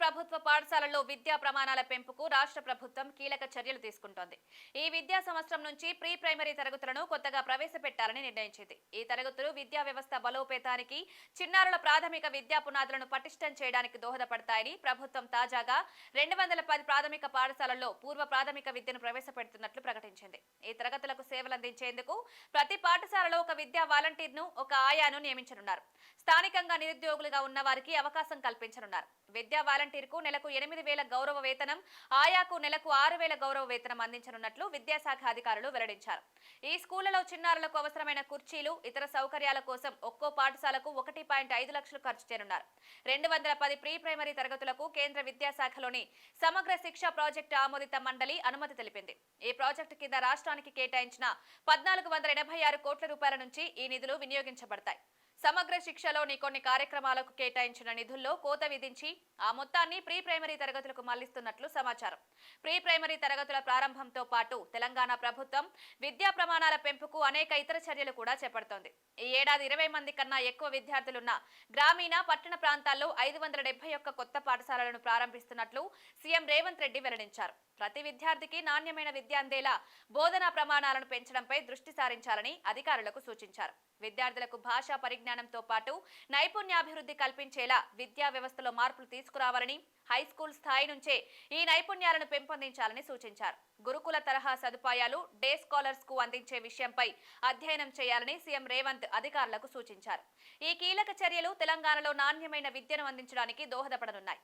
ప్రభుత్వ పాఠశాలల్లో విద్యా ప్రమాణాల పెంపుకు రాష్ట్ర ప్రభుత్వం కీలక చర్యలు తీసుకుంటోంది. ఈ విద్యా సంవత్సరం నుంచి ప్రీ ప్రైమరీ తరగతులను కొత్తగా ప్రవేశపెట్టాలని నిర్ణయించింది. ఈ తరగతులు విద్యా వ్యవస్థ బలోపేతానికి, చిన్నారుల ప్రాథమిక విద్యా పునాదులను పటిష్టం చేయడానికి దోహదపడతాయని ప్రభుత్వం తాజాగా 210 ప్రాథమిక పాఠశాలల్లో పూర్వ ప్రాథమిక విద్యను ప్రవేశపెడుతున్నట్లు ప్రకటించింది. ఈ తరగతులకు సేవలందించేందుకు ప్రతి పాఠశాలలో ఒక విద్యా వాలంటీర్ను, ఒక ఆయాను నియమించనున్నారు. స్థానికంగా నిరుద్యోగులుగా ఉన్న వారికి అవకాశం కల్పించనున్నారు. విద్యా వాలంటీర్కు నెలకు 8,000 గౌరవ వేతనం, ఆయాకు నెలకు 6,000 గౌరవ వేతనం అందించనున్నట్లు విద్యాశాఖ అధికారులు వెల్లడించారు. ఈ స్కూళ్లలో చిన్నారులకు అవసరమైన కుర్చీలు, ఇతర సౌకర్యాల కోసం ఒక్కో పాఠశాలకు 1.5 లక్షలు ఖర్చు చేయనున్నారు. 210 ప్రీ ప్రైమరీ తరగతులకు కేంద్ర విద్యాశాఖలోని సమగ్ర శిక్ష ప్రాజెక్టు ఆమోదిత మండలి అనుమతి తెలిపింది. ఈ ప్రాజెక్టు కింద రాష్ట్రానికి కేటాయించిన 1,486 కోట్ల రూపాయల నుంచి ఈ నిధులు వినియోగించబడతాయి. సమగ్ర శిక్షలోని కొన్ని కార్యక్రమాలకు కేటాయించిన నిధుల్లో కోత విధించి ఆ మొత్తాన్ని ప్రీ ప్రైమరీ తరగతులకు మళ్లిస్తున్నట్లు సమాచారం. ప్రీ ప్రైమరీ తరగతుల ప్రారంభంతో పాటు తెలంగాణ ప్రభుత్వం విద్యా ప్రమాణాల పెంపుకు అనేక ఇతర చర్యలు కూడా చేపడుతోంది. ఈ ఏడాది 20 మంది కన్నా ఎక్కువ విద్యార్థులున్న గ్రామీణ, పట్టణ ప్రాంతాల్లో 571 కొత్త పాఠశాలలను ప్రారంభిస్తున్నట్లు సీఎం రేవంత్ రెడ్డి వెల్లడించారు. ప్రతి విద్యార్థికి నాణ్యమైన విద్య అందేలా బోధనా ప్రమాణాలను పెంచడంపై దృష్టి సారించాలని అధికారులకు సూచించారు. విద్యార్థులకు భాషా పరిజ్ఞానంతో పాటు నైపుణ్యాభివృద్ధి కల్పించేలా విద్యా వ్యవస్థలో మార్పులు తీసుకురావాలని, హైస్కూల్ స్థాయి నుంచే ఈ నైపుణ్యాలను పెంపొందించాలని సూచించారు. గురుకుల తరహా సదుపాయాలు డే స్కాలర్స్ కు అందించే విషయంపై అధ్యయనం చేయాలని సీఎం రేవంత్ అధికారులకు సూచించారు. ఈ కీలక చర్యలు తెలంగాణలో నాణ్యమైన విద్యను అందించడానికి దోహదపడనున్నాయి.